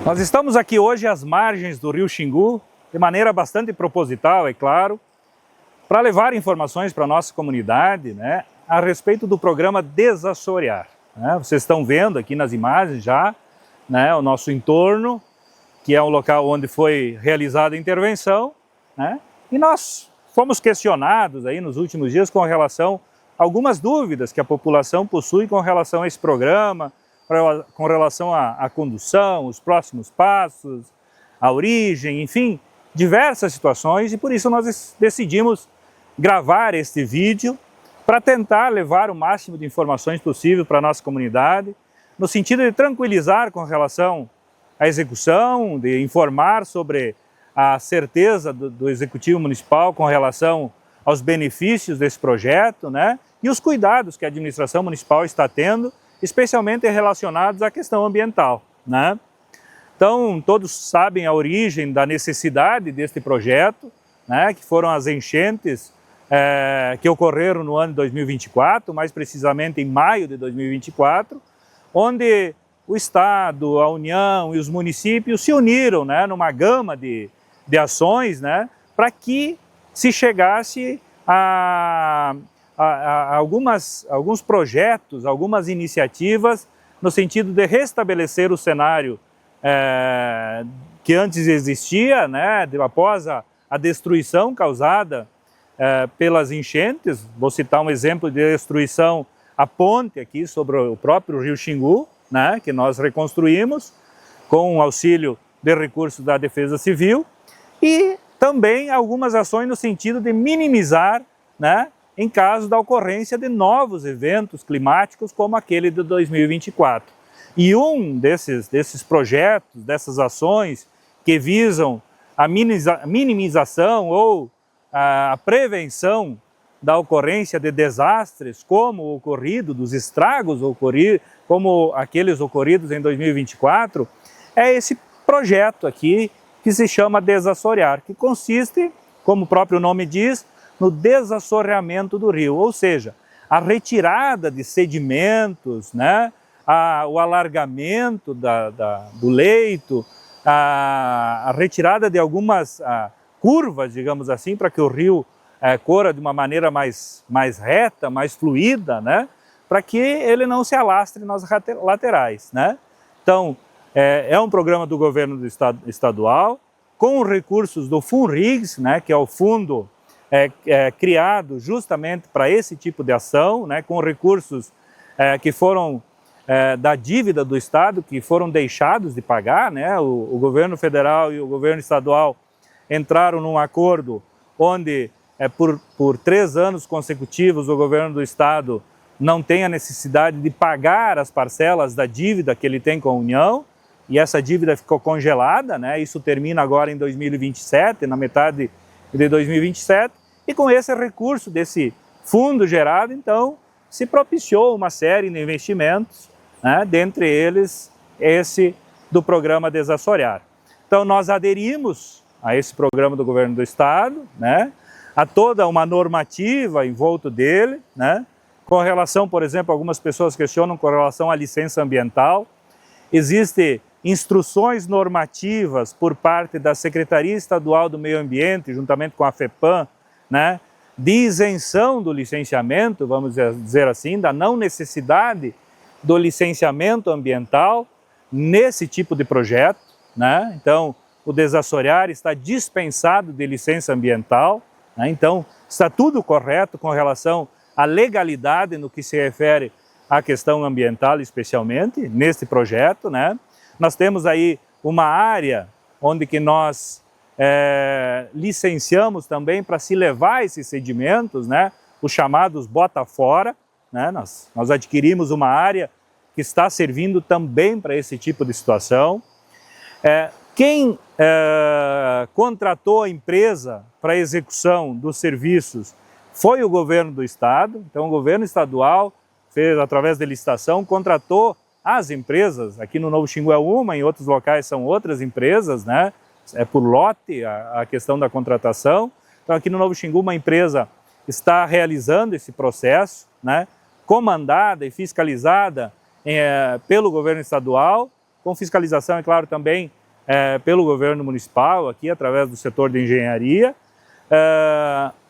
Nós estamos aqui hoje às margens do rio Xingu, de maneira bastante proposital, é claro, para levar informações para a nossa comunidade, né, a respeito do programa Desassorear. Vocês estão vendo aqui nas imagens já, né, o nosso entorno, que é um local onde foi realizada a intervenção, né, e nós fomos questionados aí nos últimos dias com relação a algumas dúvidas que a população possui com relação a esse programa, com relação à condução, os próximos passos, a origem, enfim, diversas situações, e por isso nós decidimos gravar este vídeo para tentar levar o máximo de informações possível para a nossa comunidade, no sentido de tranquilizar com relação à execução, de informar sobre a certeza do Executivo Municipal com relação aos benefícios desse projeto, né, e os cuidados que a administração municipal está tendo, especialmente relacionados à questão ambiental, né? Então, todos sabem a origem da necessidade deste projeto, né, que foram as enchentes que ocorreram no ano de 2024, mais precisamente em maio de 2024, onde o Estado, a União e os municípios se uniram, né, numa gama de ações, né, para que se chegasse a alguns projetos, algumas iniciativas no sentido de restabelecer o cenário que antes existia, né, após a destruição causada pelas enchentes. Vou citar um exemplo de destruição à ponte aqui sobre o próprio rio Xingu, né, que nós reconstruímos com o auxílio de recursos da Defesa Civil, e também algumas ações no sentido de minimizar, né, em caso da ocorrência de novos eventos climáticos como aquele de 2024. E um desses projetos, dessas ações que visam a minimização ou a prevenção da ocorrência de desastres como o ocorrido, dos estragos ocorridos, como aqueles ocorridos em 2024, é esse projeto aqui que se chama Desassorear, que consiste, como o próprio nome diz, no desassoreamento do rio, ou seja, a retirada de sedimentos, né, o alargamento do leito, a retirada de algumas curvas, digamos assim, para que o rio corra de uma maneira mais reta, mais fluida, né, para que ele não se alastre nas laterais, né? Então, é um programa do governo do estadual, com recursos do FUNRIGS, né, que é o fundo criado justamente para esse tipo de ação, né, com recursos que foram da dívida do Estado, que foram deixados de pagar, né? O governo federal e o governo estadual entraram num acordo onde, por 3 anos consecutivos, o governo do Estado não tem a necessidade de pagar as parcelas da dívida que ele tem com a União, e essa dívida ficou congelada, né? Isso termina agora em 2027, na metade de 2027, e com esse recurso desse fundo gerado, então, se propiciou uma série de investimentos, né, dentre eles esse do programa Desassorear. Então, nós aderimos a esse programa do governo do Estado, né, a toda uma normativa em volta dele, né, com relação, por exemplo, algumas pessoas questionam com relação à licença ambiental. Existem instruções normativas por parte da Secretaria Estadual do Meio Ambiente, juntamente com a FEPAM, né, de isenção do licenciamento, vamos dizer assim, da não necessidade do licenciamento ambiental nesse tipo de projeto, né? Então, o Desassorear está dispensado de licença ambiental, né? Então, está tudo correto com relação à legalidade no que se refere à questão ambiental, especialmente neste projeto, né? Nós temos aí uma área onde que nós licenciamos também para se levar esses sedimentos, né, os chamados bota fora, né, nós adquirimos uma área que está servindo também para esse tipo de situação. Quem contratou a empresa para a execução dos serviços foi o governo do Estado. Então o governo estadual fez, através de licitação, contratou as empresas. Aqui no Novo Xingu é uma, em outros locais são outras empresas, né? É por lote a questão da contratação. Então aqui no Novo Xingu uma empresa está realizando esse processo, né, comandada e fiscalizada pelo governo estadual, com fiscalização, é claro, também pelo governo municipal, aqui através do setor de engenharia.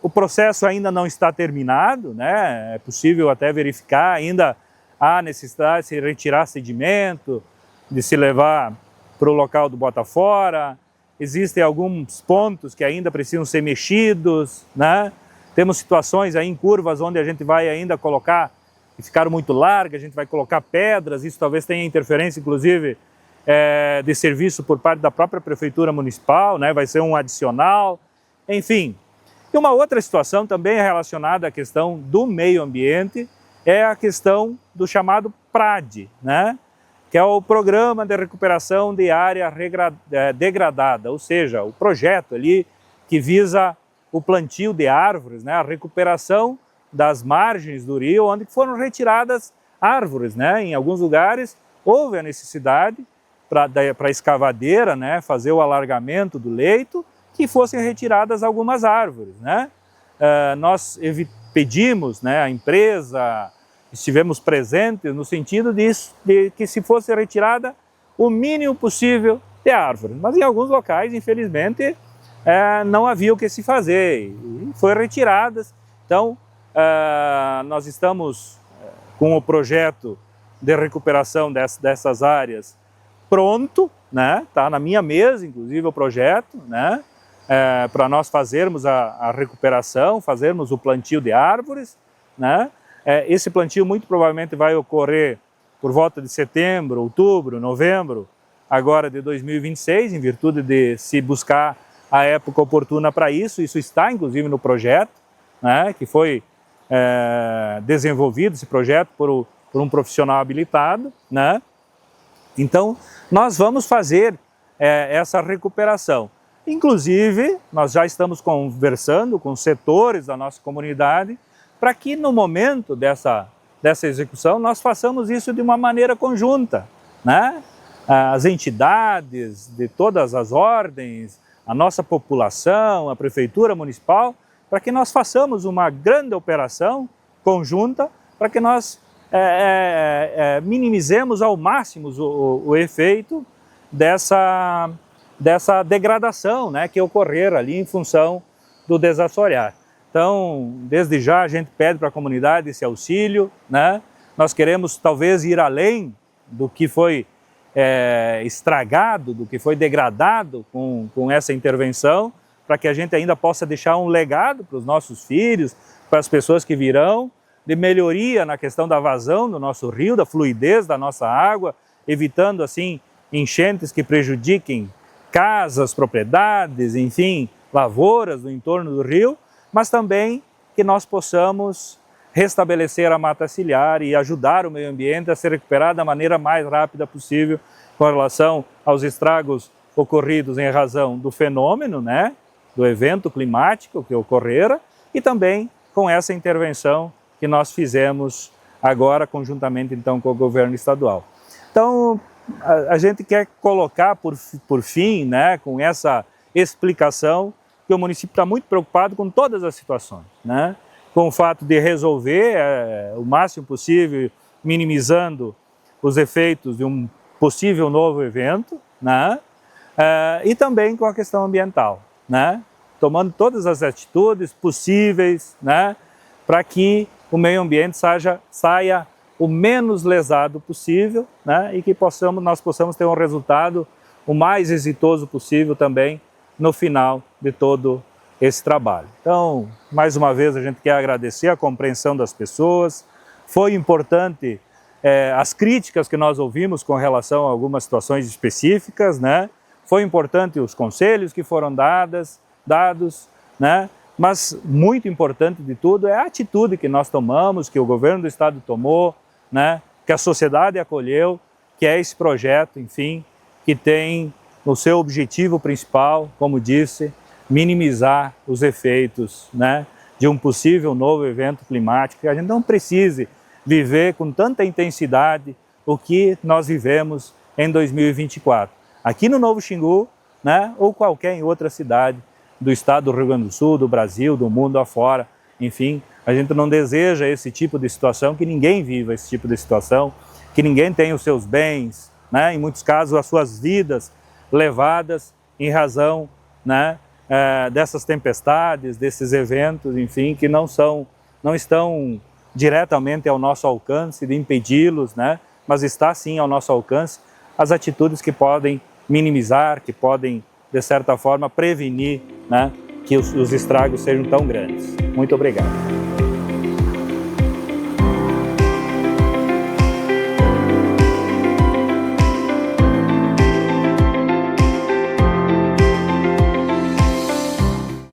O processo ainda não está terminado, né? É possível até verificar, ainda há necessidade de se retirar sedimento, de se levar para o local do Botafora. Existem alguns pontos que ainda precisam ser mexidos, né? Temos situações aí em curvas onde a gente vai ainda colocar, que ficaram muito largas, a gente vai colocar pedras, isso talvez tenha interferência, inclusive, de serviço por parte da própria Prefeitura Municipal, né? Vai ser um adicional, enfim. E uma outra situação também relacionada à questão do meio ambiente é a questão do chamado PRAD, né? Que é o Programa de Recuperação de Área Degradada, ou seja, o projeto ali que visa o plantio de árvores, né? A recuperação das margens do rio, onde foram retiradas árvores, né? Em alguns lugares houve a necessidade para a escavadeira, né? Fazer o alargamento do leito, que fossem retiradas algumas árvores, né? Nós pedimos, né, a empresa, estivemos presentes no sentido de que se fosse retirada o mínimo possível de árvores, mas em alguns locais, infelizmente, não havia o que se fazer e foi retiradas. Então, nós estamos com o projeto de recuperação dessas áreas pronto, né? Tá na minha mesa, inclusive, o projeto, né? Para nós fazermos a recuperação, fazermos o plantio de árvores, né? Esse plantio muito provavelmente vai ocorrer por volta de setembro, outubro, novembro, agora de 2026, em virtude de se buscar a época oportuna para isso. Isso está inclusive no projeto, né? Que foi desenvolvido, esse projeto, por um profissional habilitado, né? Então, nós vamos fazer essa recuperação. Inclusive, nós já estamos conversando com setores da nossa comunidade para que no momento dessa execução nós façamos isso de uma maneira conjunta, né? As entidades de todas as ordens, a nossa população, a Prefeitura Municipal, para que nós façamos uma grande operação conjunta para que nós minimizemos ao máximo o efeito dessa degradação, né, que ocorrer ali em função do desassorear. Então, desde já a gente pede para a comunidade esse auxílio, né? Nós queremos talvez ir além do que foi estragado, do que foi degradado com essa intervenção, para que a gente ainda possa deixar um legado para os nossos filhos, para as pessoas que virão, de melhoria na questão da vazão do nosso rio, da fluidez da nossa água, evitando assim enchentes que prejudiquem casas, propriedades, enfim, lavouras no entorno do rio, mas também que nós possamos restabelecer a mata ciliar e ajudar o meio ambiente a se recuperar da maneira mais rápida possível com relação aos estragos ocorridos em razão do fenômeno, né, do evento climático que ocorrera, e também com essa intervenção que nós fizemos agora conjuntamente então com o governo estadual. Então, a gente quer colocar por fim, né, com essa explicação, que o município está muito preocupado com todas as situações, né, com o fato de resolver o máximo possível, minimizando os efeitos de um possível novo evento, né, e também com a questão ambiental, né, tomando todas as atitudes possíveis, né, para que o meio ambiente saia o menos lesado possível, né, e que nós possamos ter um resultado o mais exitoso possível também no final de todo esse trabalho. Então, mais uma vez a gente quer agradecer a compreensão das pessoas. Foi importante as críticas que nós ouvimos com relação a algumas situações específicas, né? Foi importante os conselhos que foram dados, né? Mas muito importante de tudo é a atitude que nós tomamos, que o governo do estado tomou, né? Que a sociedade acolheu, que é esse projeto, enfim, que tem o seu objetivo principal, como disse, minimizar os efeitos, né, de um possível novo evento climático, que a gente não precise viver com tanta intensidade o que nós vivemos em 2024. Aqui no Novo Xingu, né, ou qualquer outra cidade do estado do Rio Grande do Sul, do Brasil, do mundo afora, enfim, a gente não deseja esse tipo de situação, que ninguém viva esse tipo de situação, que ninguém tenha os seus bens, né, em muitos casos as suas vidas levadas em razão, né, dessas tempestades, desses eventos, enfim, que não estão diretamente ao nosso alcance de impedi-los, né, mas está sim ao nosso alcance as atitudes que podem minimizar, que podem, de certa forma, prevenir, né, que os estragos sejam tão grandes. Muito obrigado.